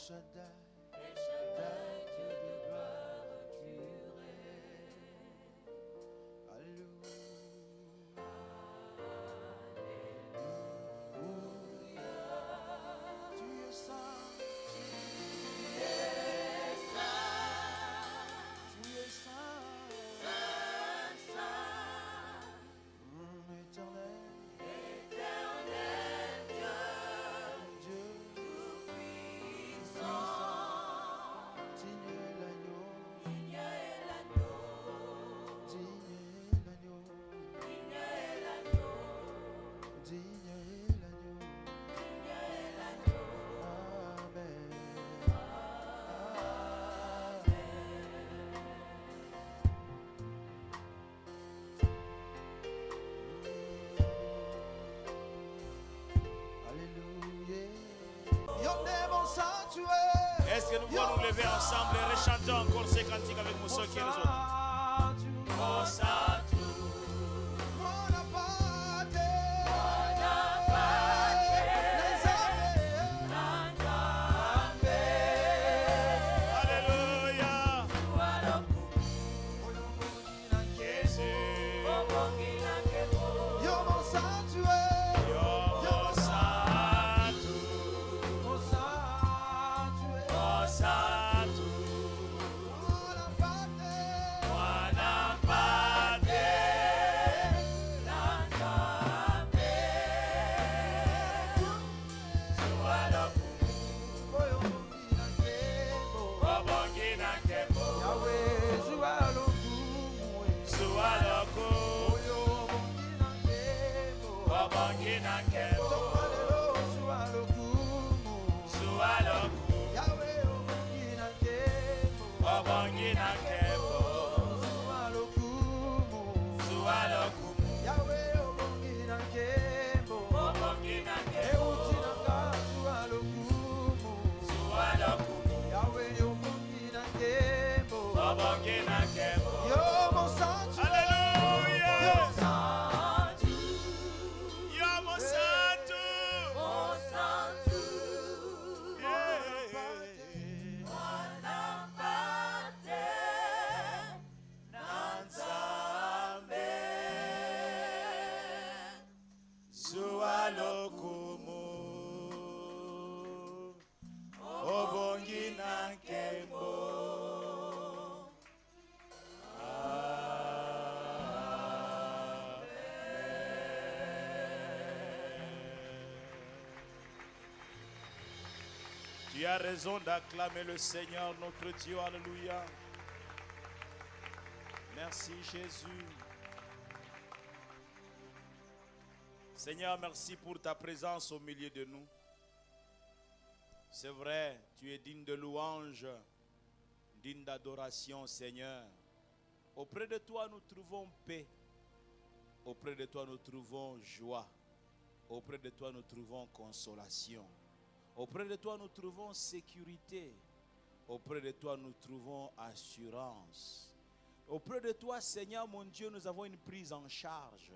Shaddai, El Shaddai, Dieu de gloire, tu règnes. Alléluia. Tu es saint. Tu es saint. Tu es saint. Saint, saint. Éternel. Éternel Dieu. Dieu tout-puissant. Digne est l'agneau. Digne est l'agneau. Digne est l'agneau. Digne est l'agneau. Digne est l'agneau. Digne est l'agneau. Amen. Alléluia. Yondé mon sanctuaire. Est-ce que nous pouvons nous lever ensemble et rechanter encore ces cantiques avec nous, ceux qui les autres? Oh, Saint-Dieu. Alléluia. Jésus. Yo mon sanctuaire. Oh, Saint-Dieu. Mon sanctuaire. Oh, Saint-Dieu. Yo mon sanctuaire. Alléluia. Yo sanctuaire. Yo mon Saint-Dieu. Mon sanctuaire. Tu as raison d'acclamer le Seigneur notre Dieu. Alléluia. Merci Jésus. Seigneur, merci pour ta présence au milieu de nous. C'est vrai, tu es digne de louange, digne d'adoration, Seigneur. Auprès de toi, nous trouvons paix. Auprès de toi, nous trouvons joie. Auprès de toi, nous trouvons consolation. Auprès de toi, nous trouvons sécurité. Auprès de toi, nous trouvons assurance. Auprès de toi, Seigneur mon Dieu, nous avons une prise en charge.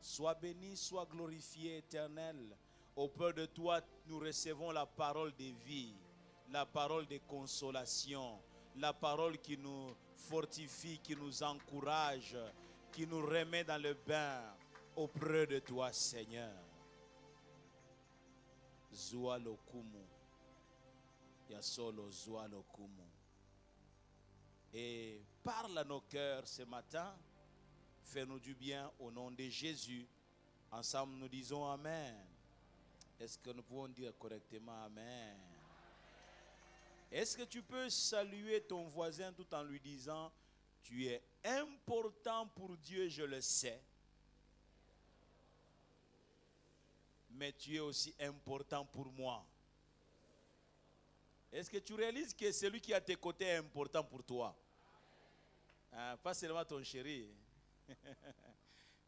Sois béni, sois glorifié, Éternel. Auprès de toi, nous recevons la parole de vie, la parole de consolation, la parole qui nous fortifie, qui nous encourage, qui nous remet dans le bain. Auprès de toi, Seigneur. Zua lokumu. Yasolo zua lokumu. Et parle à nos cœurs ce matin. Fais-nous du bien au nom de Jésus. Ensemble, nous disons Amen. Est-ce que nous pouvons dire correctement Amen? Est-ce que tu peux saluer ton voisin tout en lui disant, tu es important pour Dieu, je le sais. Mais tu es aussi important pour moi. Est-ce que tu réalises que celui qui est à tes côtés est important pour toi? Pas seulement ton chéri.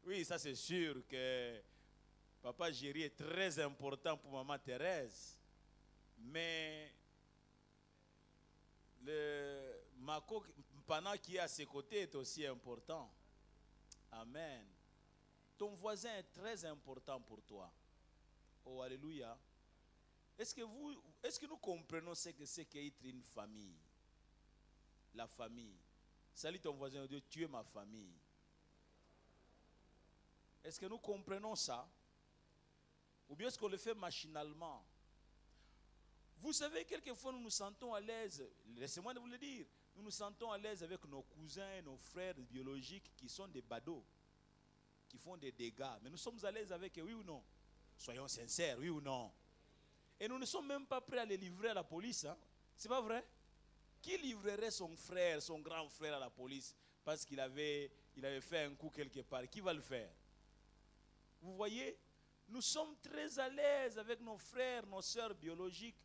Oui, ça c'est sûr que Papa Géry est très important pour Maman Thérèse. Mais le Mako Mpana qui est à ses côtés est aussi important. Amen. Ton voisin est très important pour toi. Oh, alléluia. Est-ce que nous comprenons ce que c'est qu'être une famille? La famille. Salut ton voisin, Dieu, tu es ma famille. Est-ce que nous comprenons ça? Ou bien est-ce qu'on le fait machinalement? Vous savez, quelquefois nous nous sentons à l'aise, laissez-moi vous le dire, nous nous sentons à l'aise avec nos cousins, nos frères biologiques qui sont des badauds, qui font des dégâts. Mais nous sommes à l'aise avec eux, oui ou non? Soyons sincères, oui ou non? Et nous ne sommes même pas prêts à les livrer à la police. Hein? C'est pas vrai? Qui livrerait son frère, son grand frère à la police parce qu'il avait fait un coup quelque part? Qui va le faire? Vous voyez, nous sommes très à l'aise avec nos frères, nos sœurs biologiques,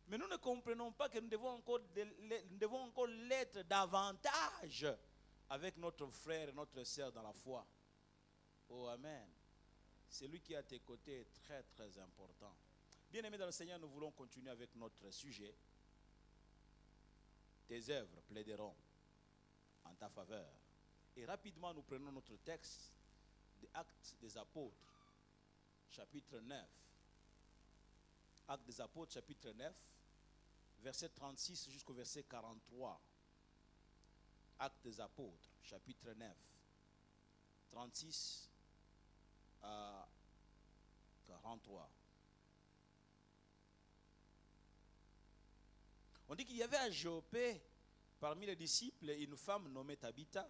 mais nous ne comprenons pas que nous devons encore l'être davantage avec notre frère et notre sœur dans la foi. Oh, amen. Celui qui est à tes côtés est très, très important. Bien-aimés dans le Seigneur, nous voulons continuer avec notre sujet. Tes œuvres plaideront en ta faveur. Et rapidement, nous prenons notre texte des Actes des Apôtres, chapitre 9. Actes des Apôtres, chapitre 9, verset 36 jusqu'au verset 43. Actes des Apôtres, chapitre 9, 36 à 43. On dit qu'il y avait à Joppé, parmi les disciples, une femme nommée Tabitha,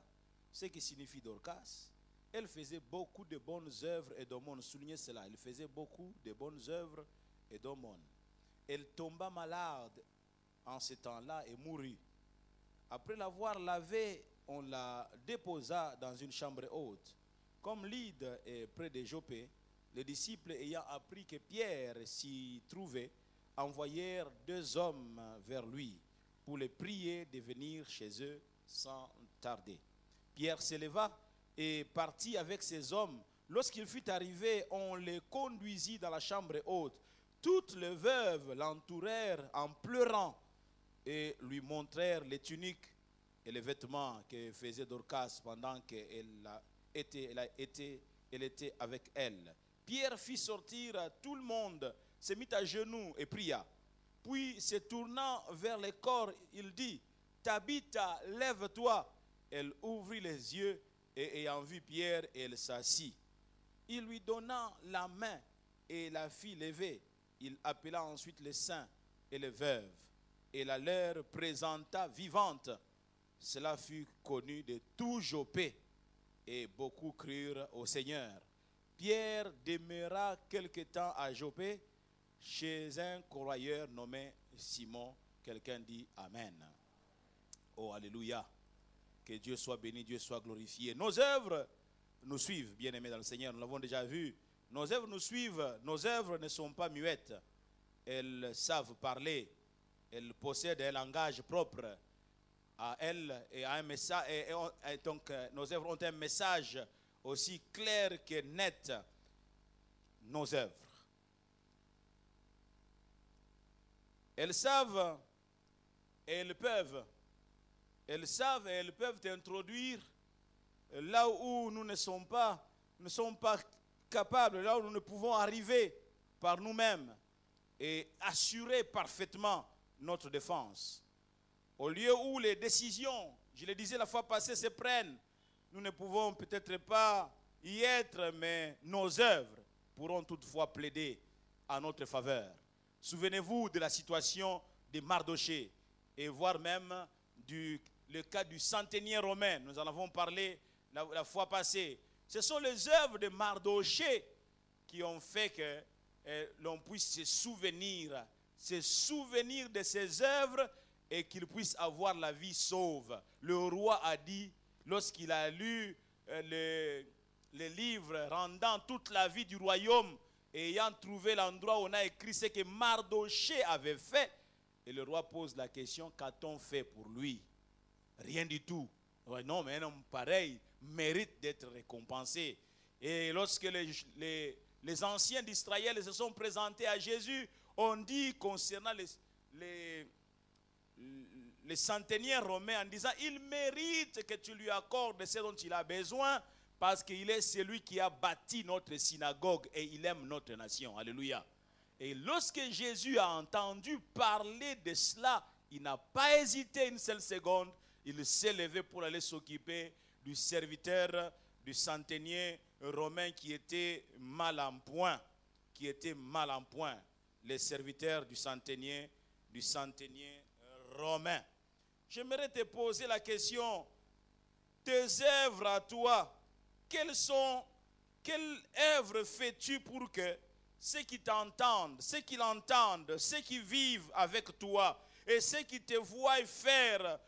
ce qui signifie Dorcas. Elle faisait beaucoup de bonnes œuvres et d'aumônes. Soulignez cela, elle faisait beaucoup de bonnes œuvres et d'aumônes. Elle tomba malade en ce temps-là et mourut. Après l'avoir lavée, on la déposa dans une chambre haute. Comme Lyde est près de Joppé, les disciples ayant appris que Pierre s'y trouvait, envoyèrent 2 hommes vers lui pour les prier de venir chez eux sans tarder. Pierre s'éleva et partit avec ces hommes. Lorsqu'il fut arrivé, on les conduisit dans la chambre haute. Toutes les veuves l'entourèrent en pleurant et lui montrèrent les tuniques et les vêtements que faisait Dorcas pendant qu'elle était avec elle. Pierre fit sortir tout le monde, se mit à genoux et pria. Puis, se tournant vers le corps, il dit, « Tabitha, lève-toi. » Elle ouvrit les yeux et ayant vu Pierre, elle s'assit. Il lui donna la main et la fit lever. Il appela ensuite les saints et les veuves et la leur présenta vivante. Cela fut connu de tout Joppé et beaucoup crurent au Seigneur. Pierre demeura quelque temps à Joppé chez un croyeur nommé Simon. Quelqu'un dit Amen. Oh, alléluia. Que Dieu soit béni, Dieu soit glorifié. Nos œuvres nous suivent, bien-aimés dans le Seigneur. Nous l'avons déjà vu. Nos œuvres nous suivent. Nos œuvres ne sont pas muettes. Elles savent parler. Elles possèdent un langage propre à elles et à un message. Et donc, nos œuvres ont un message aussi clair que net. Nos œuvres. Elles savent et elles peuvent. Elles savent et elles peuvent introduire là où nous ne sommes pas capables, là où nous ne pouvons arriver par nous-mêmes et assurer parfaitement notre défense. Au lieu où les décisions, je le disais la fois passée, se prennent, nous ne pouvons peut-être pas y être, mais nos œuvres pourront toutefois plaider à notre faveur. Souvenez-vous de la situation de Mardochée et voire même le cas du centenier romain. Nous en avons parlé la fois passée. Ce sont les œuvres de Mardochée qui ont fait que l'on puisse se souvenir de ces œuvres et qu'il puisse avoir la vie sauve. Le roi a dit, lorsqu'il a lu les livres rendant toute la vie du royaume et ayant trouvé l'endroit où on a écrit ce que Mardochée avait fait, et le roi pose la question, qu'a-t-on fait pour lui? Rien du tout. Ouais, non, mais un homme pareil mérite d'être récompensé. Et lorsque les anciens d'Israël se sont présentés à Jésus, on dit concernant les centeniers romains en disant, il mérite que tu lui accordes ce dont il a besoin parce qu'il est celui qui a bâti notre synagogue et il aime notre nation. Alléluia. Et lorsque Jésus a entendu parler de cela, il n'a pas hésité une seule seconde. Il s'est levé pour aller s'occuper du serviteur, du centenier romain qui était mal en point. Qui était mal en point. Les serviteurs du centenier romain. J'aimerais te poser la question. Tes œuvres à toi, quelles œuvres fais-tu pour que ceux qui t'entendent, ceux qui l'entendent, ceux qui vivent avec toi et ceux qui te voient faire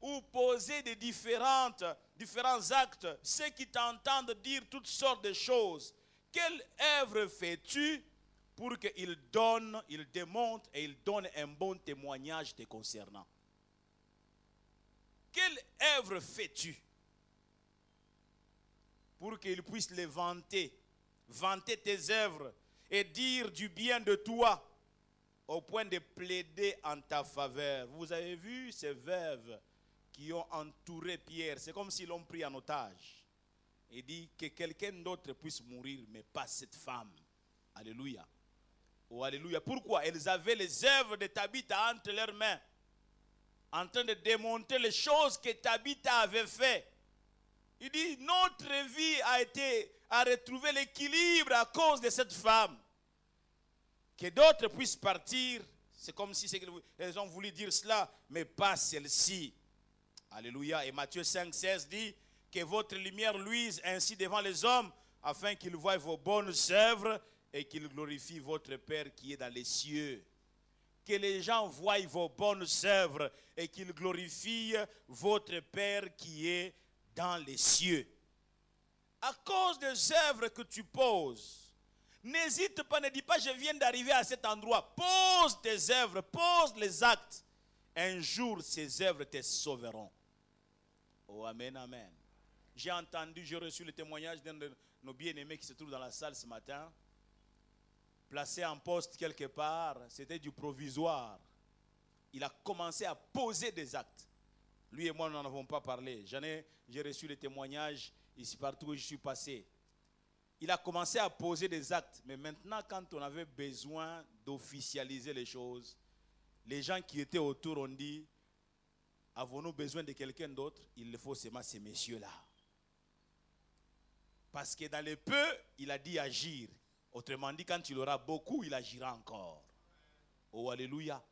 ou poser des différents actes, ceux qui t'entendent dire toutes sortes de choses, quelle œuvre fais-tu pour qu'ils donnent, ils démontrent et ils donnent un bon témoignage te concernant? Quelle œuvre fais-tu pour qu'ils puissent les vanter tes œuvres et dire du bien de toi au point de plaider en ta faveur? Vous avez vu ces veuves qui ont entouré Pierre, c'est comme s'ils l'ont pris en otage. Il dit que quelqu'un d'autre puisse mourir, mais pas cette femme. Alléluia. Oh, alléluia. Pourquoi? Elles avaient les œuvres de Tabitha entre leurs mains, en train de démontrer les choses que Tabitha avait fait. Il dit, notre vie a retrouvé l'équilibre à cause de cette femme. Que d'autres puissent partir, c'est comme si elles ont voulu dire cela, mais pas celle-ci. Alléluia. Et Matthieu 5,16 dit que votre lumière luise ainsi devant les hommes, afin qu'ils voient vos bonnes œuvres et qu'ils glorifient votre Père qui est dans les cieux. Que les gens voient vos bonnes œuvres et qu'ils glorifient votre Père qui est dans les cieux. À cause des œuvres que tu poses, n'hésite pas, ne dis pas je viens d'arriver à cet endroit. Pose tes œuvres, pose les actes. Un jour, ces œuvres te sauveront. Oh, amen, amen. J'ai reçu le témoignage d'un de nos bien-aimés qui se trouve dans la salle ce matin. Placé en poste quelque part, c'était du provisoire. Il a commencé à poser des actes. Lui et moi, nous n'en avons pas parlé. J'ai reçu le témoignage ici partout où je suis passé. Il a commencé à poser des actes. Mais maintenant, quand on avait besoin d'officialiser les choses, les gens qui étaient autour ont dit, avons-nous besoin de quelqu'un d'autre? Il le faut seulement ces messieurs-là. Parce que dans le peu, il a dit agir. Autrement dit, quand il aura beaucoup, il agira encore. Oh, alléluia.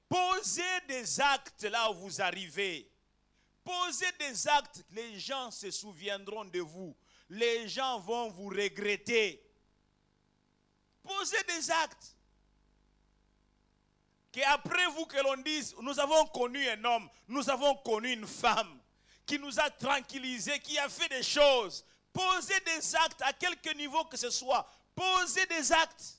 Posez des actes là où vous arrivez. Posez des actes, les gens se souviendront de vous. Les gens vont vous regretter. Posez des actes. Qu'après vous que l'on dise, nous avons connu un homme, nous avons connu une femme qui nous a tranquillisés, qui a fait des choses. Posez des actes à quelque niveau que ce soit. Posez des actes.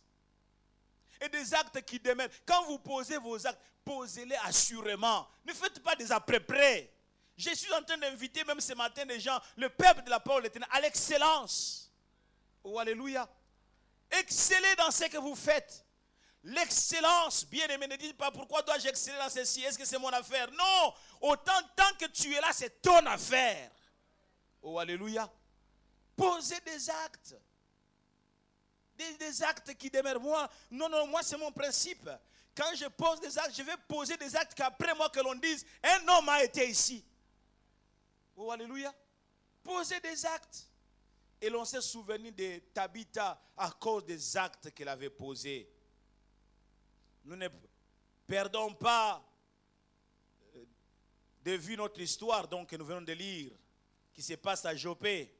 Et des actes qui démènent. Quand vous posez vos actes, posez-les assurément. Ne faites pas des après-près. Je suis en train d'inviter même ce matin des gens, le peuple de la parole éternelle, à l'excellence. Oh, alléluia. Excellez dans ce que vous faites. L'excellence, bien aimé, ne dites pas pourquoi dois-je exceller dans ceci, est-ce que c'est mon affaire? Non, autant tant que tu es là, c'est ton affaire. Oh, alléluia. Posez des actes. Des actes qui demeurent. Moi c'est mon principe. Quand je pose des actes, je vais poser des actes qu'après moi que l'on dise, un homme a été ici. Oh, alléluia. Posez des actes. Et l'on s'est souvenu de Tabitha à cause des actes qu'elle avait posés. Nous ne perdons pas de vue notre histoire donc, que nous venons de lire, qui se passe à Joppé.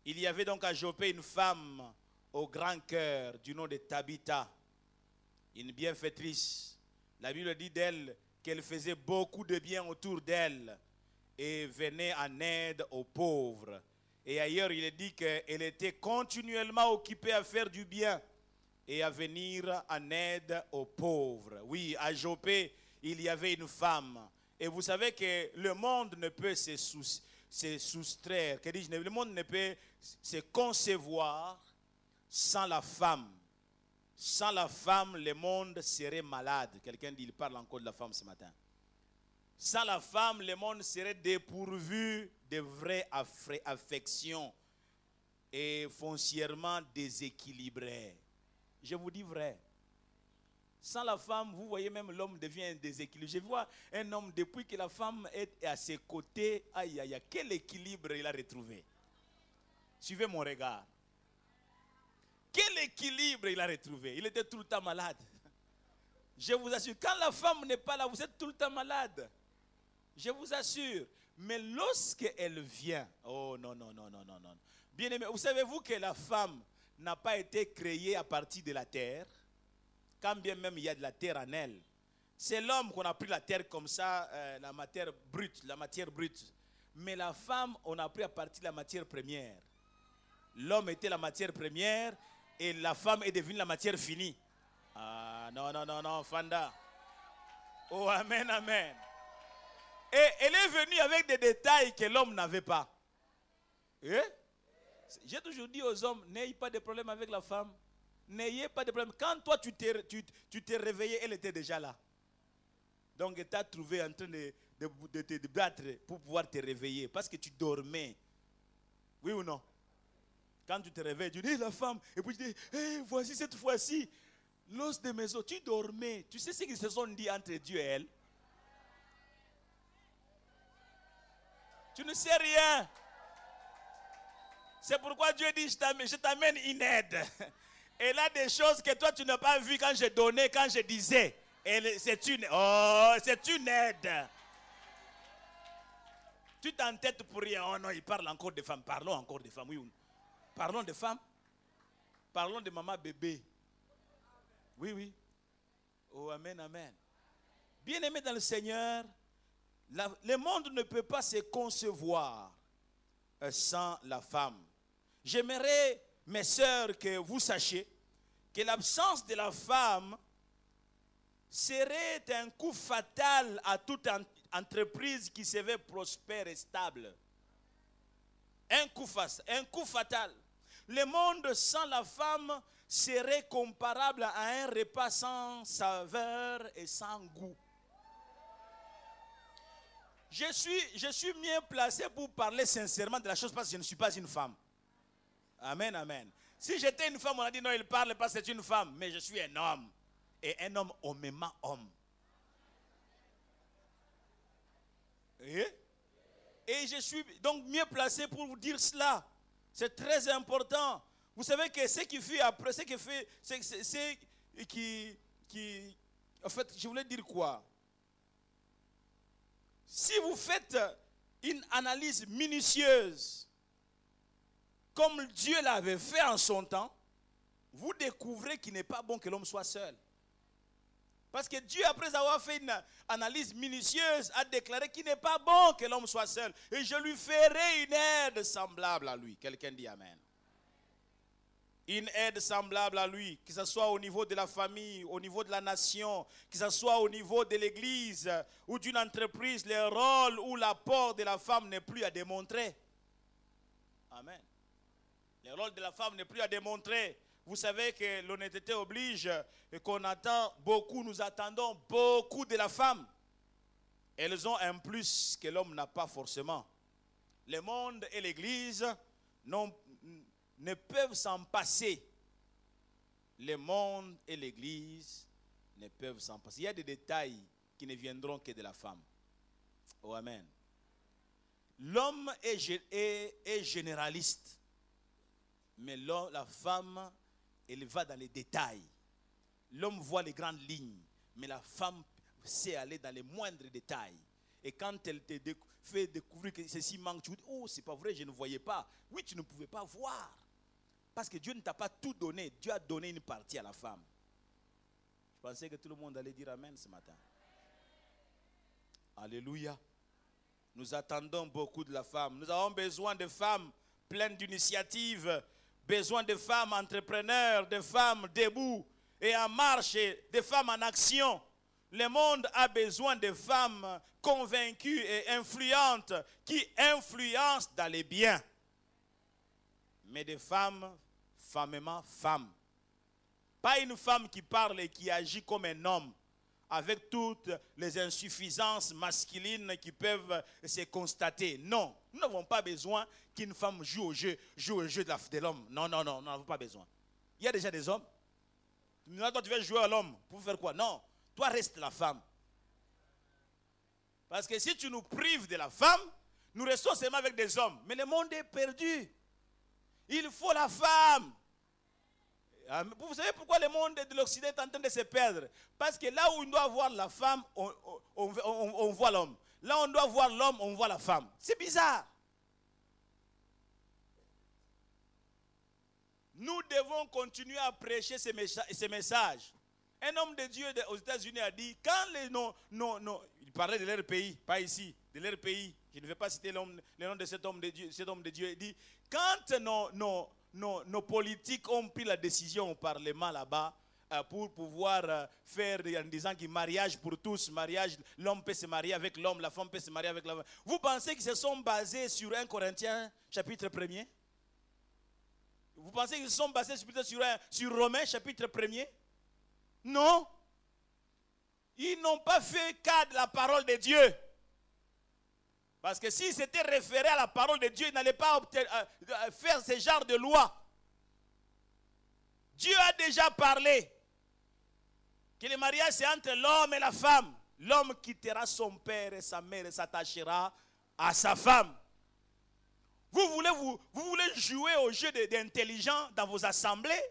Il y avait donc à Joppé une femme au grand cœur du nom de Tabitha, une bienfaitrice. La Bible dit d'elle qu'elle faisait beaucoup de bien autour d'elle et venait en aide aux pauvres. Et ailleurs, il est dit qu'elle était continuellement occupée à faire du bien et à venir en aide aux pauvres. Oui, à Joppé, il y avait une femme. Et vous savez que le monde ne peut se soustraire. Le monde ne peut se concevoir sans la femme. Sans la femme, le monde serait malade. Quelqu'un dit, il parle encore de la femme ce matin. Sans la femme, le monde serait dépourvu de vraies affections et foncièrement déséquilibré. Je vous dis vrai. Sans la femme, vous voyez même l'homme devient un déséquilibre. Je vois un homme, depuis que la femme est à ses côtés, aïe aïe aïe, quel équilibre il a retrouvé. Suivez mon regard. Quel équilibre il a retrouvé. Il était tout le temps malade. Je vous assure, quand la femme n'est pas là, vous êtes tout le temps malade. Je vous assure. Mais lorsqu'elle vient, oh non, non, non, non, non, non. Bien aimé, vous savez-vous que la femme n'a pas été créée à partir de la terre, quand bien même il y a de la terre en elle. C'est l'homme qu'on a pris la terre comme ça, la matière brute. Mais la femme, on a pris à partir de la matière première. L'homme était la matière première et la femme est devenue la matière finie. Ah non, non, non, non, Fanda. Oh, amen, amen. Et elle est venue avec des détails que l'homme n'avait pas. Eh? J'ai toujours dit aux hommes, n'ayez pas de problème avec la femme. N'ayez pas de problème. Quand toi tu t'es réveillé, elle était déjà là. Donc tu t'as trouvé en train de te battre pour pouvoir te réveiller. Parce que tu dormais. Oui ou non? Quand tu te réveilles, tu dis, la femme. Et puis tu dis, hey, voici cette fois-ci, l'os de mes os. Tu dormais. Tu sais ce qu'ils se sont dit entre Dieu et elle? Tu ne sais rien. C'est pourquoi Dieu dit, je t'amène une aide. Et là, des choses que toi, tu n'as pas vues quand je donnais, quand je disais. C'est une aide. Tu t'entêtes pour rien. Oh non, il parle encore de femmes. Parlons encore de femmes. Oui, parlons de femmes. Parlons de maman bébé. Oui, oui. Oh, amen, amen. Bien-aimé dans le Seigneur, le monde ne peut pas se concevoir sans la femme. J'aimerais, mes sœurs, que vous sachiez que l'absence de la femme serait un coup fatal à toute entreprise qui se veut prospère et stable. Un coup fatal. Le monde sans la femme serait comparable à un repas sans saveur et sans goût. Je suis mieux placé pour parler sincèrement de la chose parce que je ne suis pas une femme. Amen, amen. Si j'étais une femme, on a dit non, il parle parce que c'est une femme. Mais je suis un homme. Et un homme hommément homme. Et je suis donc mieux placé pour vous dire cela. C'est très important. Vous savez que ce qui fait après, en fait, je voulais dire quoi? Si vous faites une analyse minutieuse, comme Dieu l'avait fait en son temps, vous découvrez qu'il n'est pas bon que l'homme soit seul. Parce que Dieu, après avoir fait une analyse minutieuse, a déclaré qu'il n'est pas bon que l'homme soit seul. Et je lui ferai une aide semblable à lui. Quelqu'un dit Amen. Une aide semblable à lui, que ce soit au niveau de la famille, au niveau de la nation, que ce soit au niveau de l'église ou d'une entreprise, le rôle ou l'apport de la femme n'est plus à démontrer. Amen. Le rôle de la femme n'est plus à démontrer. Vous savez que l'honnêteté oblige et qu'on attend beaucoup, nous attendons beaucoup de la femme. Elles ont un plus que l'homme n'a pas forcément. Le monde et l'église ne peuvent s'en passer. Le monde et l'église ne peuvent s'en passer. Il y a des détails qui ne viendront que de la femme. Oh, amen. L'homme est généraliste. Mais la femme, elle va dans les détails. L'homme voit les grandes lignes. Mais la femme sait aller dans les moindres détails. Et quand elle te fait découvrir que ceci manque, tu dis, oh, c'est pas vrai, je ne voyais pas. Oui, tu ne pouvais pas voir. Parce que Dieu ne t'a pas tout donné. Dieu a donné une partie à la femme. Je pensais que tout le monde allait dire Amen ce matin. Alléluia. Nous attendons beaucoup de la femme. Nous avons besoin de femmes pleines d'initiatives, besoin de femmes entrepreneurs, de femmes debout et en marche, de femmes en action. Le monde a besoin de femmes convaincues et influentes qui influencent dans les biens. Mais des femmes, fermement femmes. Pas une femme qui parle et qui agit comme un homme, avec toutes les insuffisances masculines qui peuvent se constater. Non, nous n'avons pas besoin qu'une femme joue au jeu de l'homme. Non, non, non, nous n'avons pas besoin. Il y a déjà des hommes. Maintenant, toi, tu vas jouer à l'homme. Pour faire quoi? Non. Toi, reste la femme. Parce que si tu nous prives de la femme, nous restons seulement avec des hommes. Mais le monde est perdu. Il faut la femme. Vous savez pourquoi le monde de l'Occident est en train de se perdre? Parce que là où on doit voir la femme, on voit l'homme. Là où on doit voir l'homme, on voit la femme. C'est bizarre. Nous devons continuer à prêcher ces messages. Un homme de Dieu aux États-Unis a dit, quand il parlait de leur pays, pas ici, de leur pays, je ne vais pas citer le nom de cet homme de Dieu, il dit, quand nos politiques ont pris la décision au Parlement là-bas, pour pouvoir faire en disant que mariage pour tous, mariage, l'homme peut se marier avec l'homme, la femme peut se marier avec la femme. Vous pensez qu'ils se sont basés sur 1 Corinthiens chapitre 1er? Vous pensez qu'ils se sont basés sur Romains chapitre 1er? Non. Ils n'ont pas fait cas de la parole de Dieu. Parce que s'ils s'étaient référés à la parole de Dieu, ils n'allaient pas faire ce genre de loi. Dieu a déjà parlé que le mariage c'est entre l'homme et la femme. L'homme quittera son père et sa mère et s'attachera à sa femme. Vous voulez jouer au jeu d'intelligents dans vos assemblées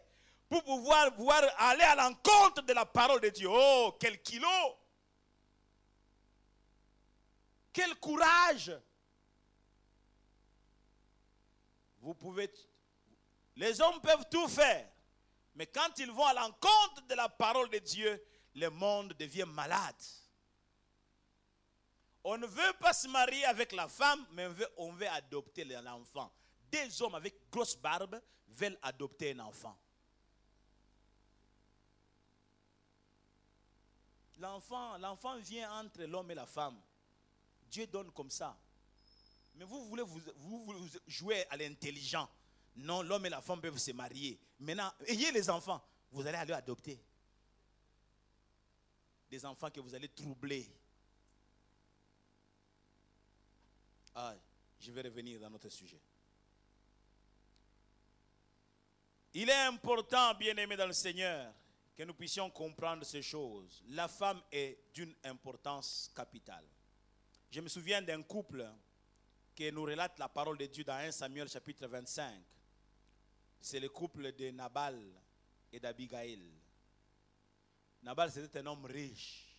pour pouvoir aller à l'encontre de la parole de Dieu. Oh, quel kilo! Quel courage! Les hommes peuvent tout faire, mais quand ils vont à l'encontre de la parole de Dieu, le monde devient malade. On ne veut pas se marier avec la femme, mais on veut adopter l'enfant. Des hommes avec grosse barbe veulent adopter un enfant. L'enfant vient entre l'homme et la femme. Dieu donne comme ça. Mais vous voulez vous jouer à l'intelligent. Non, l'homme et la femme peuvent se marier. Maintenant, ayez les enfants. Vous allez aller adopter. Des enfants que vous allez troubler. Ah, je vais revenir dans notre sujet. Il est important, bien-aimés dans le Seigneur, que nous puissions comprendre ces choses. La femme est d'une importance capitale. Je me souviens d'un couple qui nous relate la parole de Dieu dans 1 Samuel chapitre 25. C'est le couple de Nabal et d'Abigail. Nabal c'était un homme riche.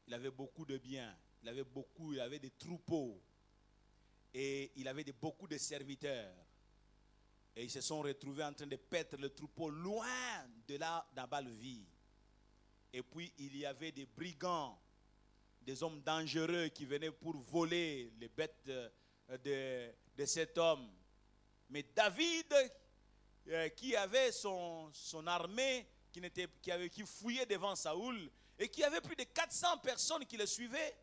Il avait beaucoup de biens. Il avait des troupeaux. Et il avait beaucoup de serviteurs. Et ils se sont retrouvés en train de paître le troupeau loin de là où Nabal vit. Et puis il y avait des brigands, des hommes dangereux qui venaient pour voler les bêtes de cet homme. Mais David, qui avait son armée, qui fouillait devant Saoul, et qui avait plus de 400 personnes qui le suivaient,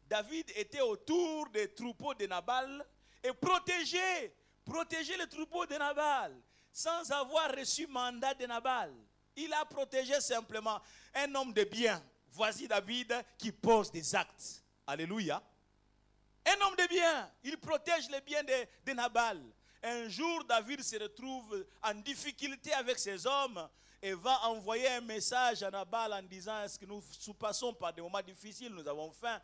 David était autour des troupeaux de Nabal et protégeait le troupeau de Nabal sans avoir reçu mandat de Nabal. Il a protégé simplement un homme de bien. Voici David qui pose des actes. Alléluia. Un homme de bien. Il protège les biens de Nabal. Un jour, David se retrouve en difficulté avec ses hommes et va envoyer un message à Nabal en disant: est-ce que nous passons par des moments difficiles, nous avons faim.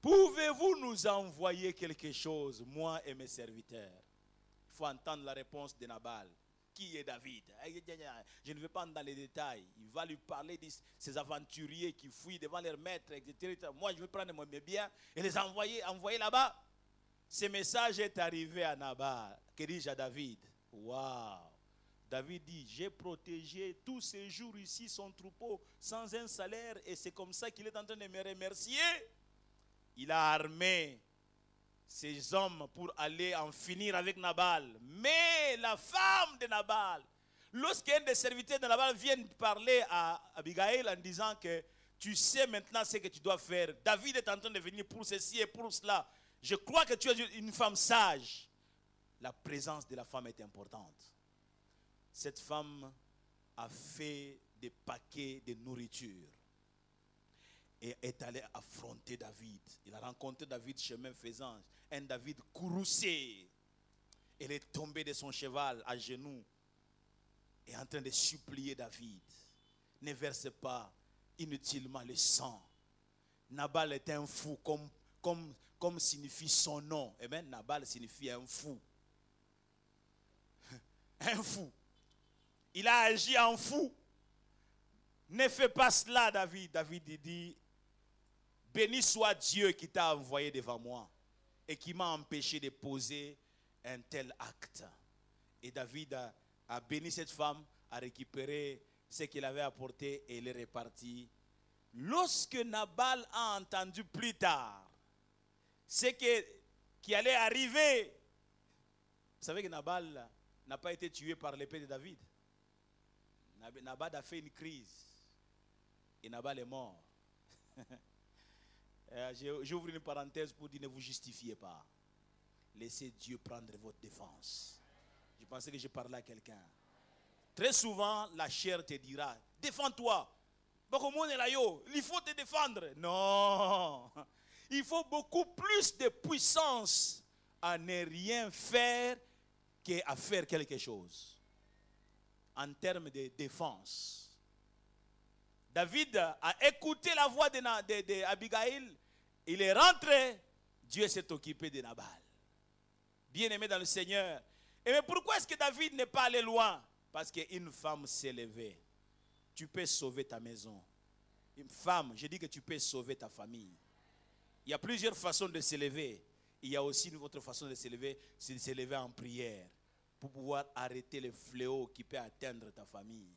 Pouvez-vous nous envoyer quelque chose, moi et mes serviteurs? Il faut entendre la réponse de Nabal. Qui est David? Je ne vais pas dans les détails. Il va lui parler de ces aventuriers qui fuient devant leur maître, etc. Moi, je vais prendre mes biens et les envoyer là-bas. Ce message est arrivé à Nabal. Que dis-je à David? Waouh! David dit: j'ai protégé tous ces jours ici son troupeau sans un salaire, et c'est comme ça qu'il est en train de me remercier. Il a armé ces hommes pour aller en finir avec Nabal. Mais la femme de Nabal, lorsqu'un des serviteurs de Nabal vient parler à Abigail en disant que tu sais maintenant ce que tu dois faire, David est en train de venir pour ceci et pour cela, je crois que tu es une femme sage. La présence de la femme est importante. Cette femme a fait des paquets de nourriture et est allé affronter David. Il a rencontré David chemin faisant, un David courroucé. Elle est tombée de son cheval à genoux et en train de supplier David. ne verse pas inutilement le sang. Nabal est un fou, comme signifie son nom. Eh bien, Nabal signifie un fou. Un fou. Il a agi en fou. Ne fais pas cela, David. David dit, béni soit Dieu qui t'a envoyé devant moi et qui m'a empêché de poser un tel acte. Et David a béni cette femme, a récupéré ce qu'il avait apporté et il est reparti. Lorsque Nabal a entendu plus tard ce qui allait arriver, vous savez que Nabal n'a pas été tué par l'épée de David. Nabal a fait une crise et Nabal est mort. J'ouvre une parenthèse pour dire ne vous justifiez pas. Laissez Dieu prendre votre défense. Je pensais que je parlais à quelqu'un. Très souvent, la chair te dira, défends-toi. Il faut te défendre. Non. Il faut beaucoup plus de puissance à ne rien faire qu'à faire quelque chose. En termes de défense. David a écouté la voix d'Abigail. Il est rentré. Dieu s'est occupé de Nabal. Bien-aimé dans le Seigneur. Et mais pourquoi est-ce que David n'est pas allé loin? Parce qu'une femme s'est levée. Tu peux sauver ta maison. Une femme, je dis que tu peux sauver ta famille. Il y a plusieurs façons de s'élever. Il y a aussi une autre façon de s'élever, c'est de s'élever en prière. Pour pouvoir arrêter le fléau qui peut atteindre ta famille.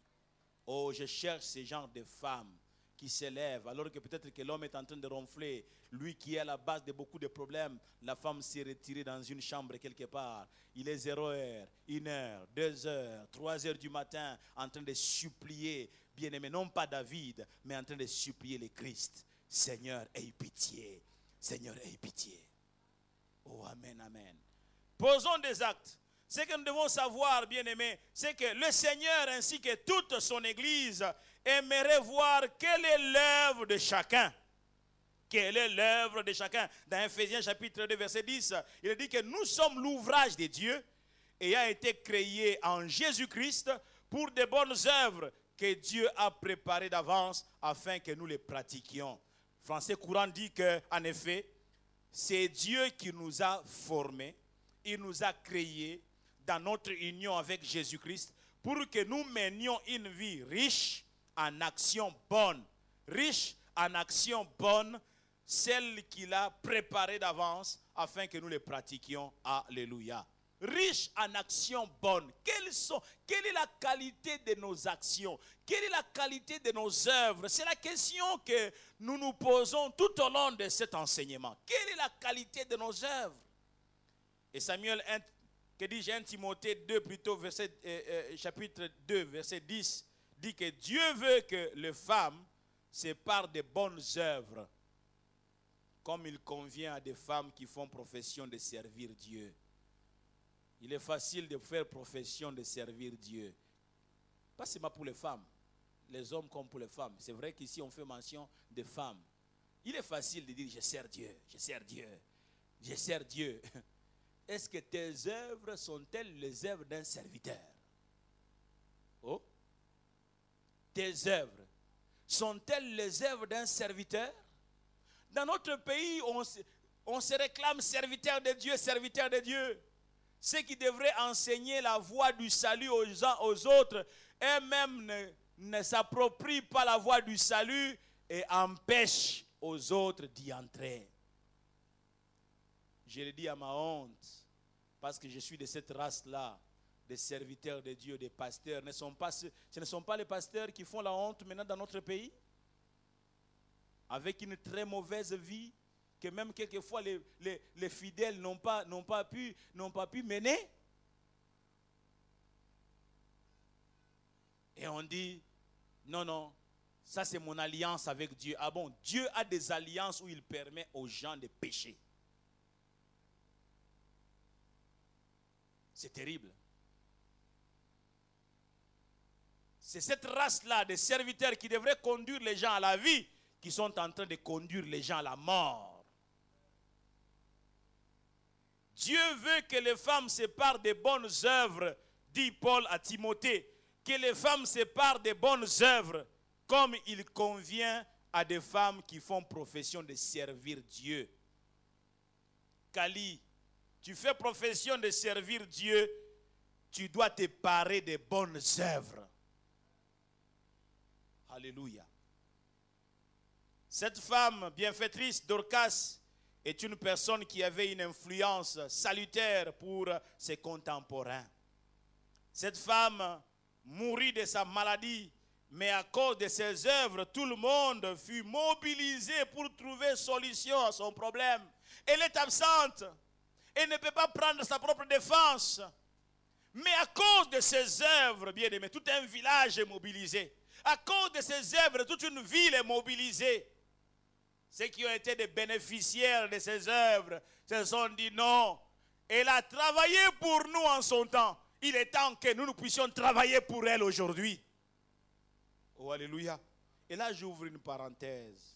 Oh, je cherche ce genre de femmes qui s'élèvent, alors que peut-être que l'homme est en train de ronfler. Lui qui est à la base de beaucoup de problèmes, la femme s'est retirée dans une chambre quelque part. Il est 0h, 1h, 2h, 3h du matin, en train de supplier, bien-aimé, non pas David, mais en train de supplier le Christ. Seigneur, aie pitié. Seigneur, aie pitié. Oh, amen, amen. Posons des actes. Ce que nous devons savoir, bien-aimés, c'est que le Seigneur ainsi que toute son Église aimerait voir quelle est l'œuvre de chacun. Quelle est l'œuvre de chacun? Dans Ephésiens chapitre 2, verset 10, il dit que nous sommes l'ouvrage de Dieu ayant été créé en Jésus-Christ pour de bonnes œuvres que Dieu a préparées d'avance afin que nous les pratiquions. Français courant dit qu'en effet, c'est Dieu qui nous a formés, il nous a créés dans notre union avec Jésus-Christ pour que nous menions une vie riche en actions bonnes. Riche en actions bonnes, celles qu'il a préparées d'avance afin que nous les pratiquions. Alléluia. Riche en actions bonnes. Quelle est la qualité de nos actions? Quelle est la qualité de nos œuvres? C'est la question que nous nous posons tout au long de cet enseignement. Quelle est la qualité de nos œuvres? Et Samuel 1, que dit 1 Timothée 2 plutôt, chapitre 2, verset 10, dit que Dieu veut que les femmes se parlent de bonnes œuvres, comme il convient à des femmes qui font profession de servir Dieu. Il est facile de faire profession de servir Dieu. Pas seulement pour les femmes, les hommes comme pour les femmes. C'est vrai qu'ici on fait mention des femmes. Il est facile de dire je sers Dieu, je sers Dieu, je sers Dieu. Est-ce que tes œuvres sont-elles les œuvres d'un serviteur? Oh? Tes œuvres sont-elles les œuvres d'un serviteur? Dans notre pays, on se réclame serviteur de Dieu, serviteur de Dieu. Ceux qui devraient enseigner la voie du salut aux uns aux autres, eux-mêmes ne s'approprient pas la voie du salut et empêchent aux autres d'y entrer. Je le dis à ma honte, parce que je suis de cette race-là, des serviteurs de Dieu, des pasteurs. Ce ne sont pas les pasteurs qui font la honte maintenant dans notre pays, avec une très mauvaise vie, que même quelquefois les fidèles n'ont pas pu mener. Et on dit, non, ça c'est mon alliance avec Dieu. Ah bon, Dieu a des alliances où il permet aux gens de pécher. C'est terrible. C'est cette race-là de serviteurs qui devraient conduire les gens à la vie, qui sont en train de conduire les gens à la mort. Dieu veut que les femmes se parlent des bonnes œuvres, dit Paul à Timothée, que les femmes se parlent des bonnes œuvres comme il convient à des femmes qui font profession de servir Dieu. Kali, tu fais profession de servir Dieu, tu dois te parer des bonnes œuvres. Alléluia. Cette femme bienfaitrice, Dorcas, est une personne qui avait une influence salutaire pour ses contemporains. Cette femme mourut de sa maladie, mais à cause de ses œuvres, tout le monde fut mobilisé pour trouver solution à son problème. Elle est absente. Elle ne peut pas prendre sa propre défense. Mais à cause de ses œuvres, bien aimé, tout un village est mobilisé. À cause de ses œuvres, toute une ville est mobilisée. Ceux qui ont été des bénéficiaires de ses œuvres se sont dit non. Elle a travaillé pour nous en son temps. Il est temps que nous puissions travailler pour elle aujourd'hui. Oh, alléluia. Et là, j'ouvre une parenthèse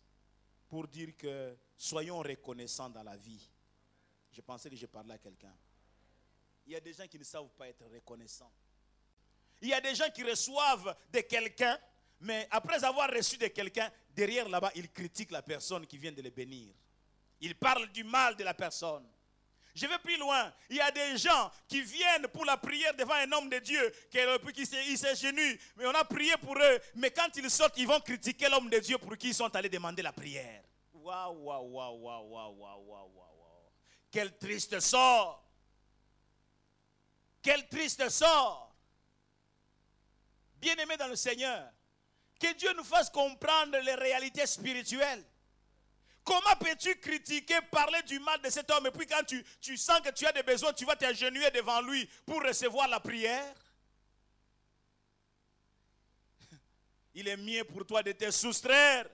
pour dire que soyons reconnaissants dans la vie. Je pensais que je parlais à quelqu'un. Il y a des gens qui ne savent pas être reconnaissants. Il y a des gens qui reçoivent de quelqu'un, mais après avoir reçu de quelqu'un, derrière là-bas, ils critiquent la personne qui vient de les bénir. Ils parlent du mal de la personne. Je vais plus loin. Il y a des gens qui viennent pour la prière devant un homme de Dieu, qui s'agenouillent, mais on a prié pour eux. Mais quand ils sortent, ils vont critiquer l'homme de Dieu pour qui ils sont allés demander la prière. Waouh, waouh, waouh, waouh, waouh, waouh, waouh, waouh. Quel triste sort. Quel triste sort. Bien-aimés dans le Seigneur, que Dieu nous fasse comprendre les réalités spirituelles. Comment peux-tu critiquer, parler du mal de cet homme et puis quand tu sens que tu as des besoins, tu vas t'agenouiller devant lui pour recevoir la prière? Il est mieux pour toi de te soustraire.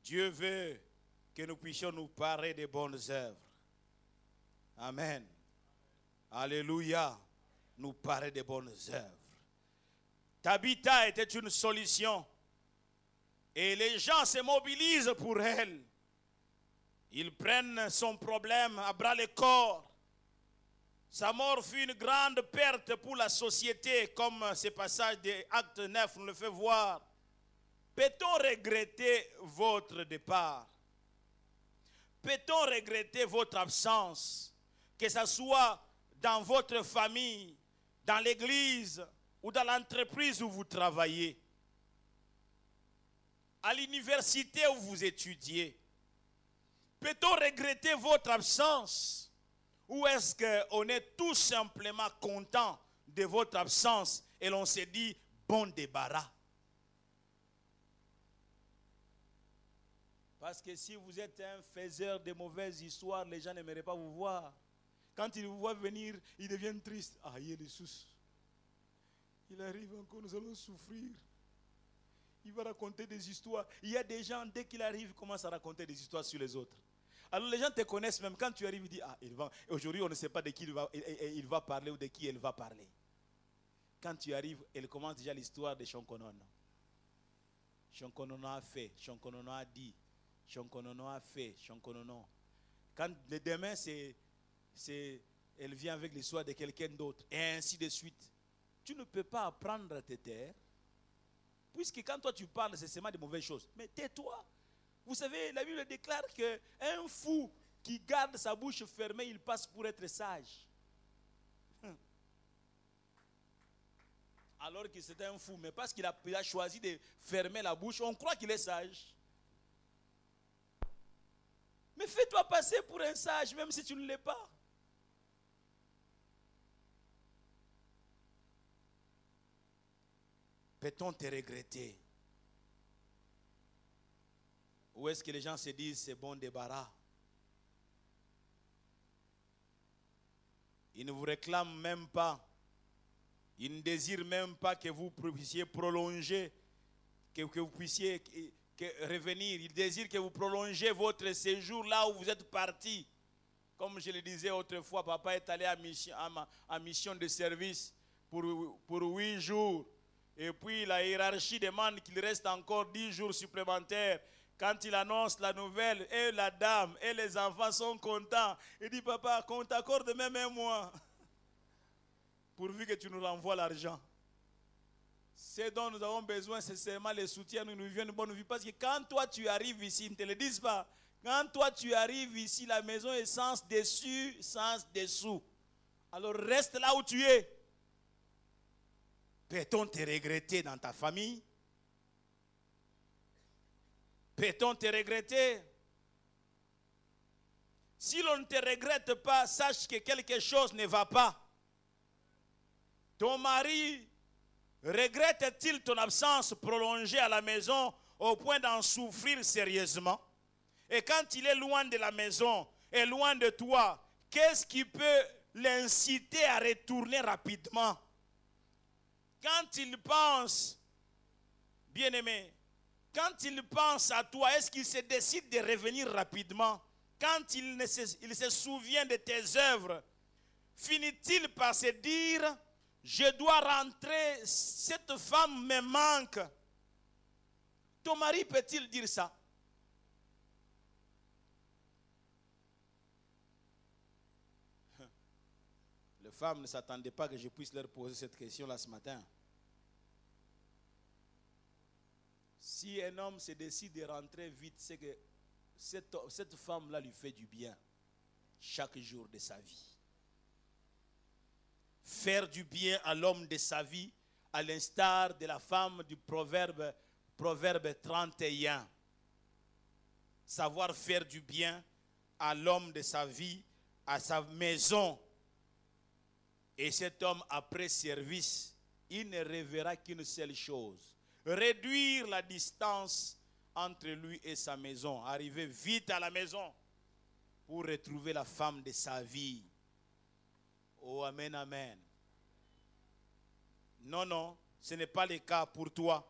Dieu veut que nous puissions nous parer des bonnes œuvres. Amen. Alléluia. Nous parer des bonnes œuvres. Tabitha était une solution. Et les gens se mobilisent pour elle. Ils prennent son problème à bras le corps. Sa mort fut une grande perte pour la société, comme ce passage de Acte 9 nous le fait voir. Peut-on regretter votre départ? Peut-on regretter votre absence? Que ce soit dans votre famille, dans l'église ou dans l'entreprise où vous travaillez, à l'université où vous étudiez. Peut-on regretter votre absence? Ou est-ce qu'on est tout simplement content de votre absence et l'on se dit bon débarras? Parce que si vous êtes un faiseur de mauvaises histoires, les gens n'aimeraient pas vous voir. Quand ils vous voient venir, ils deviennent tristes. Ah, il est le sous. Il arrive encore, nous allons souffrir. Il va raconter des histoires. Il y a des gens, dès qu'il arrive, ils commencent à raconter des histoires sur les autres. Alors les gens te connaissent même. Quand tu arrives, ils disent, ah, aujourd'hui on ne sait pas de qui il va parler ou de qui elle va parler. Quand tu arrives, elle commence déjà l'histoire de Shonkonono. Shonkonono a fait, Shonkonono a dit, Shonkonono a fait, Shonkonono. Quand le demain, elle vient avec l'histoire de quelqu'un d'autre. Et ainsi de suite. Tu ne peux pas apprendre à te taire. Puisque quand toi tu parles, c'est seulement de mauvaises choses. Mais tais-toi. Vous savez, la Bible déclare qu'un fou qui garde sa bouche fermée, il passe pour être sage. Alors que c'est un fou. Mais parce qu'il a choisi de fermer la bouche, on croit qu'il est sage. Mais fais-toi passer pour un sage, même si tu ne l'es pas. Peut-on te regretter? Ou est-ce que les gens se disent c'est bon débarras? Ils ne vous réclament même pas. Ils ne désirent même pas que vous puissiez prolonger, que vous puissiez revenir. Ils désirent que vous prolongez votre séjour là où vous êtes parti. Comme je le disais autrefois, papa est allé à mission de service pour 8 jours. Et puis la hiérarchie demande qu'il reste encore 10 jours supplémentaires. Quand il annonce la nouvelle, et la dame et les enfants sont contents. Il dit, papa, qu'on t'accorde même un mois. Pourvu que tu nous renvoies l'argent. Ce dont nous avons besoin, c'est seulement les soutiens, nous viennent une bonne vie. Parce que quand toi tu arrives ici, ils ne te le disent pas. Quand toi tu arrives ici, la maison est sens dessus, sens dessous. Alors reste là où tu es. Peut-on te regretter dans ta famille? Peut-on te regretter? Si l'on ne te regrette pas, sache que quelque chose ne va pas. Ton mari regrette-t-il ton absence prolongée à la maison au point d'en souffrir sérieusement? Et quand il est loin de la maison et loin de toi, qu'est-ce qui peut l'inciter à retourner rapidement? Quand il pense, bien-aimé, quand il pense à toi, est-ce qu'il se décide de revenir rapidement? Quand il se souvient de tes œuvres, finit-il par se dire, je dois rentrer, cette femme me manque? Ton mari peut-il dire ça? Les femmes ne s'attendaient pas que je puisse leur poser cette question-là ce matin. Si un homme se décide de rentrer vite, c'est que cette femme-là lui fait du bien chaque jour de sa vie. Faire du bien à l'homme de sa vie, à l'instar de la femme du proverbe 31. Savoir faire du bien à l'homme de sa vie, à sa maison. Et cet homme, après service, il ne rêvera qu'une seule chose. Réduire la distance entre lui et sa maison. Arriver vite à la maison pour retrouver la femme de sa vie. Oh, amen, amen. Non, non, ce n'est pas le cas pour toi.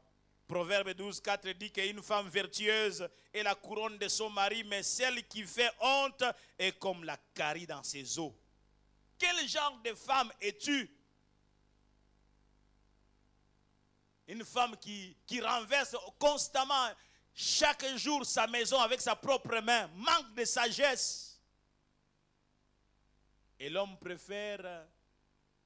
Proverbe 12, 4 dit qu'une femme vertueuse est la couronne de son mari, mais celle qui fait honte est comme la carie dans ses os. Quel genre de femme es-tu? Une femme qui renverse constamment, chaque jour, sa maison avec sa propre main, manque de sagesse. Et l'homme préfère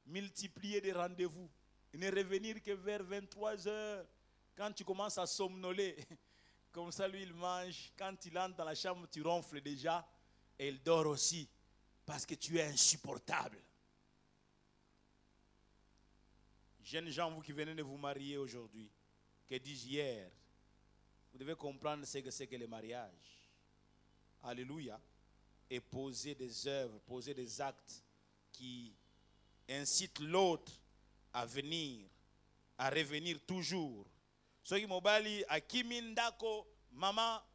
multiplier des rendez-vous. Ne revenir que vers 23 heures. Quand tu commences à somnoler, comme ça lui il mange. Quand il entre dans la chambre, tu ronfles déjà. Et il dort aussi. Parce que tu es insupportable. Jeunes gens, vous qui venez de vous marier aujourd'hui, que dis-je hier, vous devez comprendre ce que c'est que le mariage. Alléluia. Et poser des œuvres, poser des actes qui incitent l'autre à venir, à revenir toujours. Soki mobali akimindako mama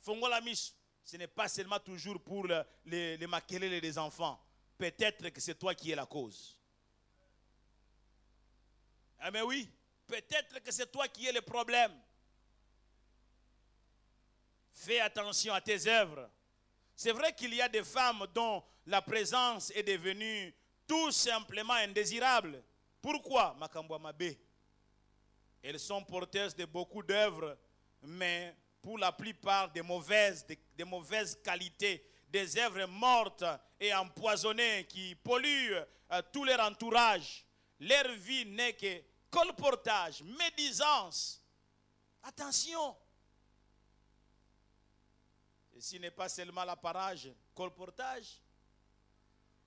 fongola mish. Ce n'est pas seulement toujours pour les makelele des enfants. Peut-être que c'est toi qui es la cause. Ah mais oui, peut-être que c'est toi qui es le problème. Fais attention à tes œuvres. C'est vrai qu'il y a des femmes dont la présence est devenue tout simplement indésirable. Pourquoi? Makambwa Mabe. Elles sont porteuses de beaucoup d'œuvres, mais pour la plupart des mauvaises qualités, des œuvres mortes et empoisonnées qui polluent tout leur entourage. Leur vie n'est que colportage, médisance. Attention. Ceci n'est pas seulement l'apanage, colportage.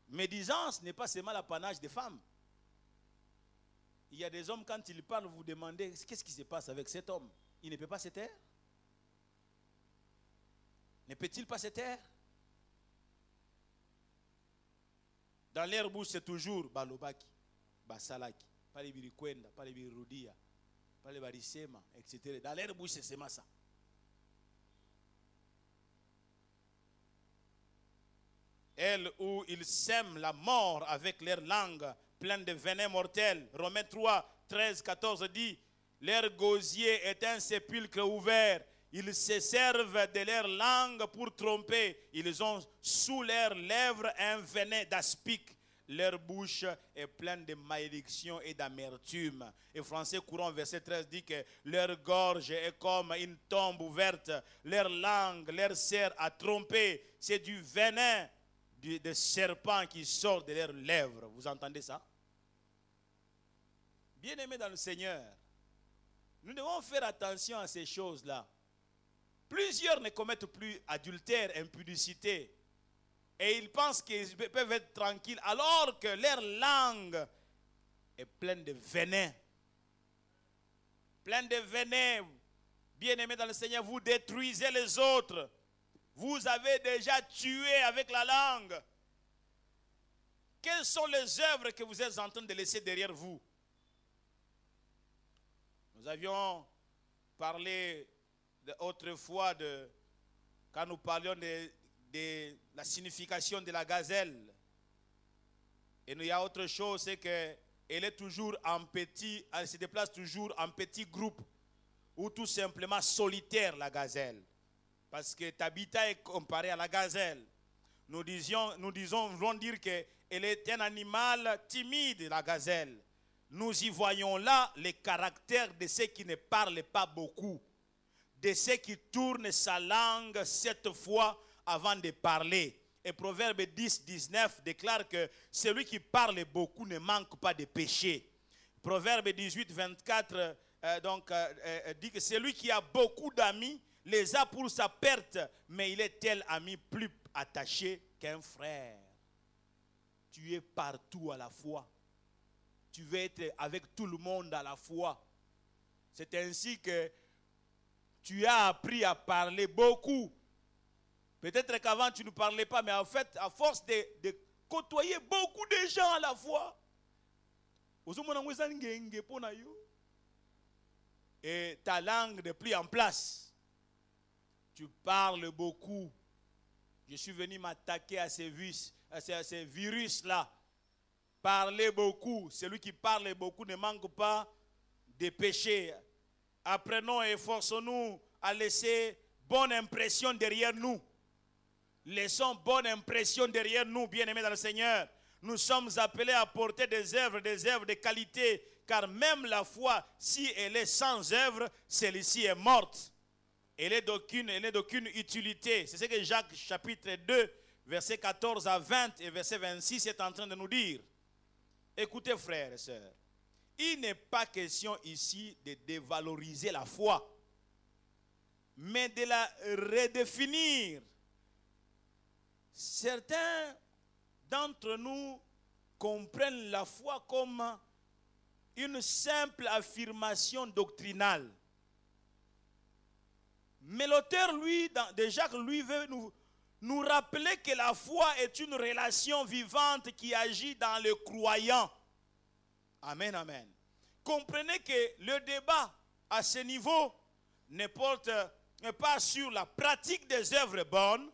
Médisance n'est pas seulement l'apanage des femmes. Il y a des hommes, quand ils parlent, vous demandez qu'est-ce qui se passe avec cet homme. Il ne peut pas se taire? Ne peut-il pas se taire? Dans leur bouche, c'est toujours balobaki, basalaki, pas les birikwenda, pas les birirudia, pas les barisema, etc. Dans leur bouche, c'est seulement ça. Elles où ils sèment la mort avec leur langue pleine de venin mortel. Romains 3, 13, 14 dit, leur gosier est un sépulcre ouvert. Ils se servent de leur langue pour tromper. Ils ont sous leurs lèvres un venin d'aspic. leur bouche est pleine de malédiction et d'amertume. Et Français courant, verset 13, dit que leur gorge est comme une tombe ouverte, leur langue leur sert à tromper. C'est du venin de serpent qui sort de leurs lèvres. Vous entendez ça? Bien-aimés dans le Seigneur, nous devons faire attention à ces choses-là. Plusieurs ne commettent plus adultère, impudicité. Et ils pensent qu'ils peuvent être tranquilles alors que leur langue est pleine de venin. Pleine de venin. Bien-aimés dans le Seigneur, vous détruisez les autres. Vous avez déjà tué avec la langue. Quelles sont les œuvres que vous êtes en train de laisser derrière vous? Nous avions parlé autrefois quand nous parlions de la signification de la gazelle. Et il y a autre chose, c'est qu'elle est toujours en petit, elle se déplace toujours en petits groupes ou tout simplement solitaire, la gazelle. Parce que Tabitha est comparée à la gazelle. Nous voulons dire qu'elle est un animal timide, la gazelle. Nous y voyons là les caractères de ceux qui ne parlent pas beaucoup, de ceux qui tournent sa langue 7 fois avant de parler. Et Proverbe 10, 19 déclare que celui qui parle beaucoup ne manque pas de péché. Proverbe 18, 24 dit que celui qui a beaucoup d'amis les a pour sa perte, mais il est tel ami plus attaché qu'un frère. Tu es partout à la fois. Tu veux être avec tout le monde à la fois. C'est ainsi que tu as appris à parler beaucoup. Peut-être qu'avant tu ne parlais pas, mais en fait, à force de côtoyer beaucoup de gens à la fois, et ta langue n'est plus en place. Tu parles beaucoup. Je suis venu m'attaquer à ces virus-là. Parler beaucoup. Celui qui parle beaucoup ne manque pas de péché. Apprenons et efforçons-nous à laisser bonne impression derrière nous. Laissons bonne impression derrière nous, bien-aimés dans le Seigneur. Nous sommes appelés à porter des œuvres de qualité, car même la foi, si elle est sans œuvre, celle-ci est morte. Elle n'est d'aucune utilité. C'est ce que Jacques chapitre 2, versets 14 à 20 et verset 26 est en train de nous dire. Écoutez, frères et sœurs, il n'est pas question ici de dévaloriser la foi, mais de la redéfinir. Certains d'entre nous comprennent la foi comme une simple affirmation doctrinale. Mais l'auteur, lui, de Jacques, lui, veut nous rappeler que la foi est une relation vivante qui agit dans le croyant. Amen, amen. Comprenez que le débat à ce niveau ne porte pas sur la pratique des œuvres bonnes.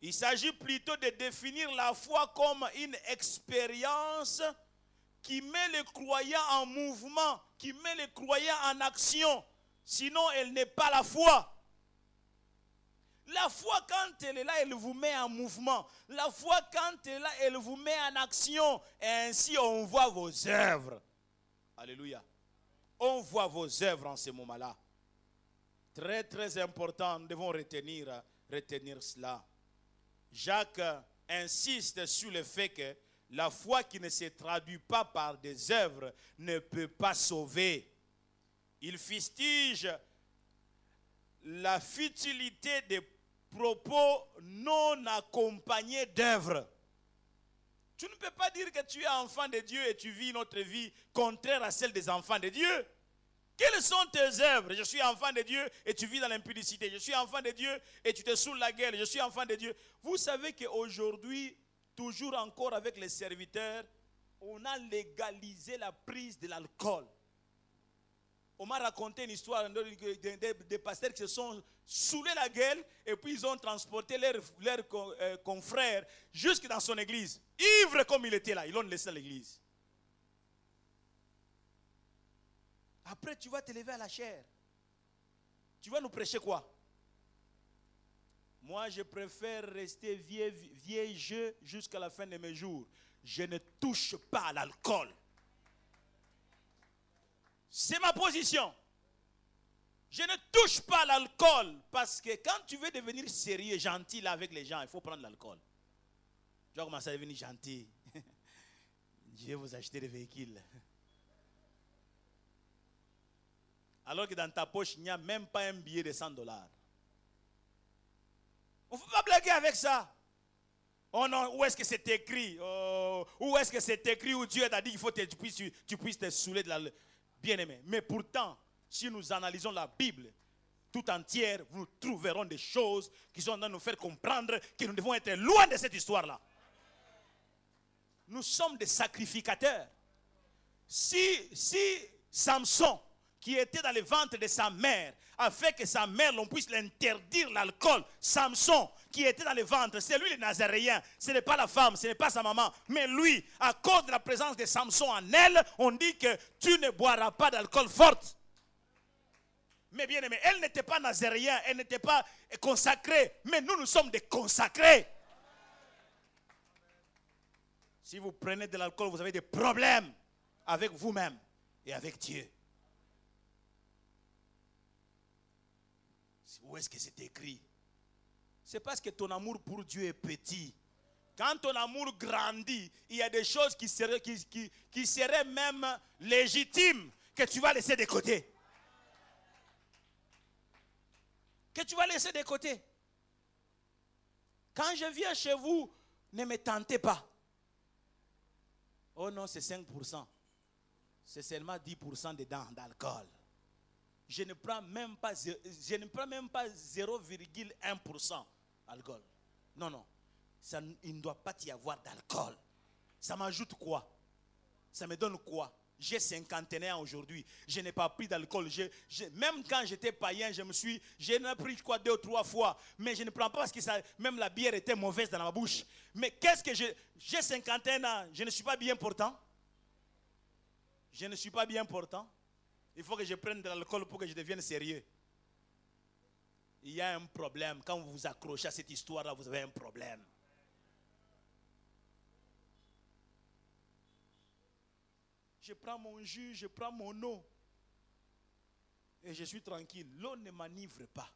Il s'agit plutôt de définir la foi comme une expérience qui met le croyant en mouvement, qui met le croyant en action. Sinon, elle n'est pas la foi. La foi, quand elle est là, elle vous met en mouvement. La foi, quand elle est là, elle vous met en action. Et ainsi, on voit vos œuvres. Alléluia. On voit vos œuvres en ce moment-là. Très, très important. Nous devons retenir cela. Jacques insiste sur le fait que la foi qui ne se traduit pas par des œuvres ne peut pas sauver. Il fustige la futilité des propos non accompagnés d'œuvres. Tu ne peux pas dire que tu es enfant de Dieu et tu vis notre vie contraire à celle des enfants de Dieu. Quelles sont tes œuvres? Je suis enfant de Dieu et tu vis dans l'impudicité. Je suis enfant de Dieu et tu te saoules la gueule. Je suis enfant de Dieu. Vous savez qu'aujourd'hui, toujours encore avec les serviteurs, on a légalisé la prise de l'alcool. On m'a raconté une histoire des pasteurs qui se sont saoulés la gueule et puis ils ont transporté leurs confrères jusque dans son église. Ivre comme il était là, ils l'ont laissé à l'église. Après, tu vas te lever à la chair. Tu vas nous prêcher quoi? Moi, je préfère rester vieux jeu jusqu'à la fin de mes jours. je ne touche pas à l'alcool. C'est ma position. Je ne touche pas à l'alcool parce que quand tu veux devenir sérieux, gentil là, avec les gens, il faut prendre l'alcool. Tu vas commencer à devenir gentil. Je vais vous acheter des véhicules. Alors que dans ta poche, il n'y a même pas un billet de $100. On ne faut pas blaguer avec ça. Oh non, où est-ce que c'est écrit? Oh, où est-ce que c'est écrit où Dieu t'a dit qu'il faut que tu puisses te saouler de la... Bien-aimé. Mais pourtant, si nous analysons la Bible tout entière, nous trouverons des choses qui sont en train de nous faire comprendre que nous devons être loin de cette histoire-là. Nous sommes des sacrificateurs. Si Samson, qui était dans le ventre de sa mère, a fait que sa mère, l'on puisse l'interdire l'alcool. Samson, qui était dans le ventre, c'est lui le Nazaréen. Ce n'est pas la femme, ce n'est pas sa maman. Mais lui, à cause de la présence de Samson en elle, on dit que tu ne boiras pas d'alcool forte. Mais bien aimé, elle n'était pas Nazaréen, elle n'était pas consacrée. Mais nous sommes des consacrés. Si vous prenez de l'alcool, vous avez des problèmes avec vous-même et avec Dieu. Où est-ce que c'est écrit? C'est parce que ton amour pour Dieu est petit. Quand ton amour grandit, il y a des choses qui seraient même légitimes que tu vas laisser de côté. Que tu vas laisser de côté. Quand je viens chez vous, ne me tentez pas. Oh non, c'est 5%. C'est seulement 10% dedans d'alcool. Je ne prends même pas 0,1% d'alcool. Non, non. Ça, il ne doit pas y avoir d'alcool. Ça m'ajoute quoi? Ça me donne quoi? J'ai 51 ans aujourd'hui. Je n'ai pas pris d'alcool. Même quand j'étais païen, je n'ai pris quoi 2 ou 3 fois. Mais je ne prends pas parce que même la bière était mauvaise dans ma bouche. Mais qu'est-ce que j'ai 51 ans. Je ne suis pas bien portant. Je ne suis pas bien portant. Il faut que je prenne de l'alcool pour que je devienne sérieux. Il y a un problème. Quand vous vous accrochez à cette histoire-là, vous avez un problème. Je prends mon jus, je prends mon eau. Et je suis tranquille. L'eau ne m'enivre pas.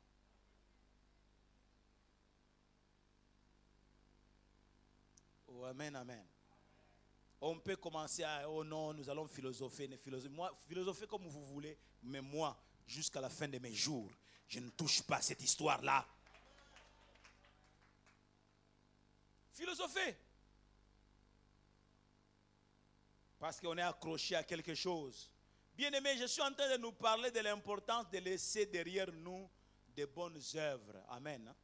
Oh, amen, amen. On peut commencer à, oh non, nous allons philosopher. Moi, philosopher comme vous voulez, mais moi, jusqu'à la fin de mes jours, je ne touche pas à cette histoire-là. Philosopher. Parce qu'on est accroché à quelque chose. Bien aimé, je suis en train de nous parler de l'importance de laisser derrière nous de bonnes œuvres. Amen.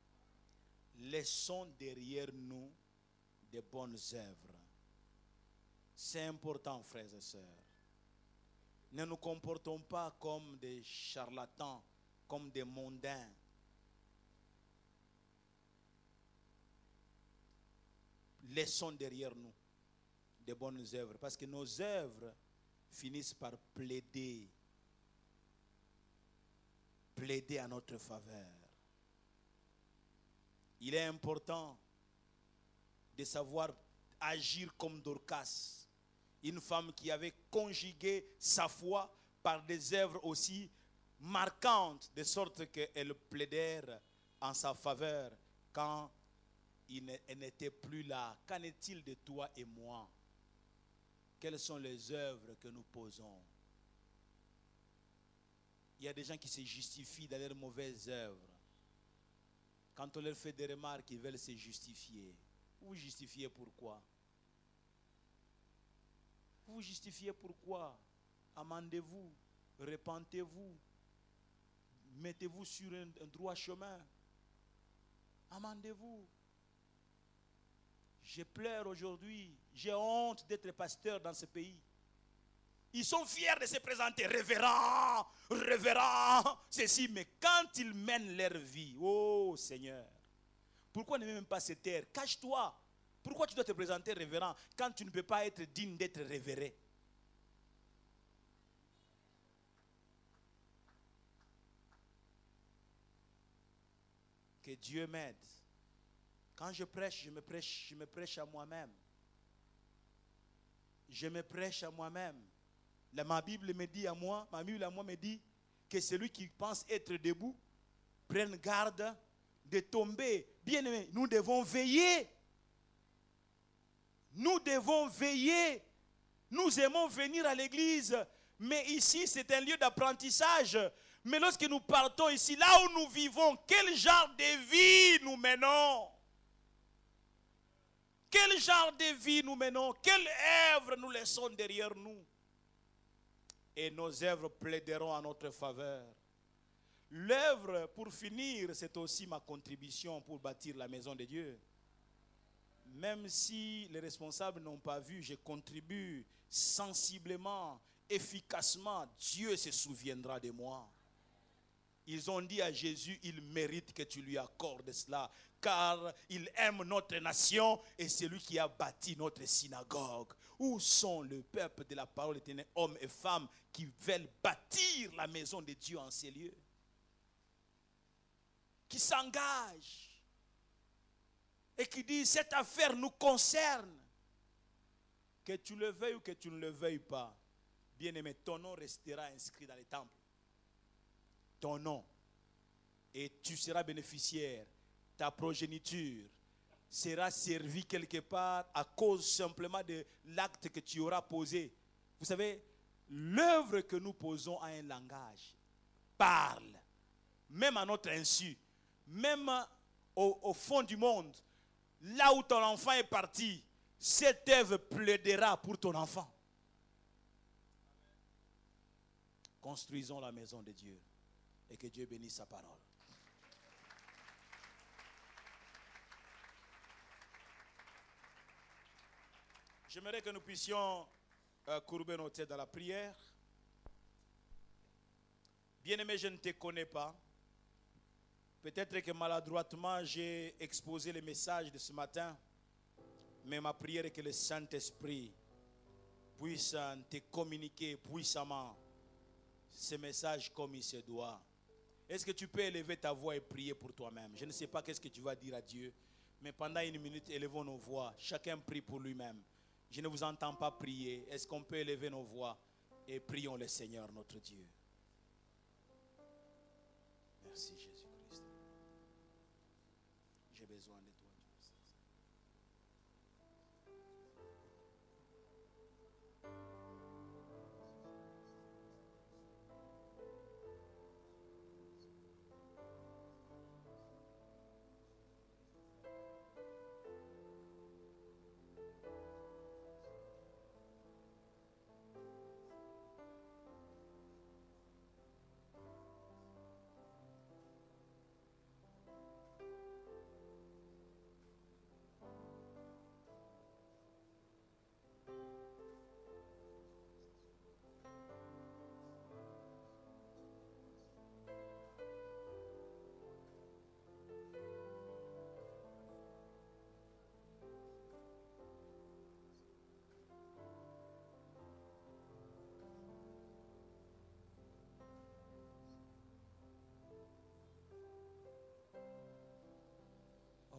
Laissons derrière nous de bonnes œuvres. C'est important, frères et sœurs. Ne nous comportons pas comme des charlatans, comme des mondains. Laissons derrière nous de bonnes œuvres, parce que nos œuvres finissent par plaider à notre faveur. Il est important de savoir agir comme Dorcas, une femme qui avait conjugué sa foi par des œuvres aussi marquantes, de sorte qu'elle plaidèrent en sa faveur quand elle n'était plus là. Qu'en est-il de toi et moi? Quelles sont les œuvres que nous posons? Il y a des gens qui se justifient dans leurs mauvaises œuvres. Quand on leur fait des remarques, ils veulent se justifier. Vous justifiez pourquoi? Vous justifiez pourquoi? Amendez-vous, repentez-vous, mettez-vous sur un droit chemin. Amendez-vous. Je pleure aujourd'hui. J'ai honte d'être pasteur dans ce pays. Ils sont fiers de se présenter révérend, révérend, ceci. Mais quand ils mènent leur vie, oh Seigneur, pourquoi ne même pas se taire? Cache-toi. Pourquoi tu dois te présenter révérend quand tu ne peux pas être digne d'être révéré? Que Dieu m'aide. Quand je prêche, je me prêche à moi-même. je me prêche à moi-même. Ma Bible me dit à moi, ma Bible à moi me dit que celui qui pense être debout prenne garde de tomber. Bien aimé, nous devons veiller. Nous devons veiller. Nous aimons venir à l'église, mais ici c'est un lieu d'apprentissage. Mais lorsque nous partons ici, là où nous vivons, quel genre de vie nous menons? Quel genre de vie nous menons? Quelle œuvre nous laissons derrière nous? Et nos œuvres plaideront en notre faveur. L'œuvre, pour finir, c'est aussi ma contribution pour bâtir la maison de Dieu. Même si les responsables n'ont pas vu, je contribue sensiblement, efficacement. Dieu se souviendra de moi. Ils ont dit à Jésus, il mérite que tu lui accordes cela, car il aime notre nation et c'est lui qui a bâti notre synagogue. Où sont le peuple de la parole éternelle, hommes et femmes qui veulent bâtir la maison de Dieu en ces lieux? Qui s'engagent et qui disent, cette affaire nous concerne. Que tu le veuilles ou que tu ne le veuilles pas, bien-aimé, ton nom restera inscrit dans les temples. Ton nom. Et tu seras bénéficiaire. Ta progéniture sera servie quelque part à cause simplement de l'acte que tu auras posé. Vous savez, l'œuvre que nous posons a un langage. Parle. Même à notre insu. Même au fond du monde. Là où ton enfant est parti, cette œuvre plaidera pour ton enfant. Construisons la maison de Dieu. Et que Dieu bénisse sa parole. J'aimerais que nous puissions courber nos têtes dans la prière. Bien-aimé, je ne te connais pas. Peut-être que maladroitement, j'ai exposé le message de ce matin. Mais ma prière est que le Saint-Esprit puisse te communiquer puissamment ce message comme il se doit. Est-ce que tu peux élever ta voix et prier pour toi-même? Je ne sais pas qu'est-ce que tu vas dire à Dieu, mais pendant une minute, élevons nos voix. Chacun prie pour lui-même. Je ne vous entends pas prier. Est-ce qu'on peut élever nos voix et prions le Seigneur notre Dieu? Merci Jésus-Christ. J'ai besoin de toi.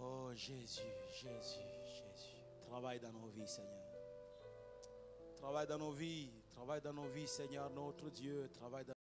Oh Jésus, Jésus, Jésus. Travaille dans nos vies, Seigneur. Travaille dans nos vies, Seigneur, notre Dieu. Travaille dans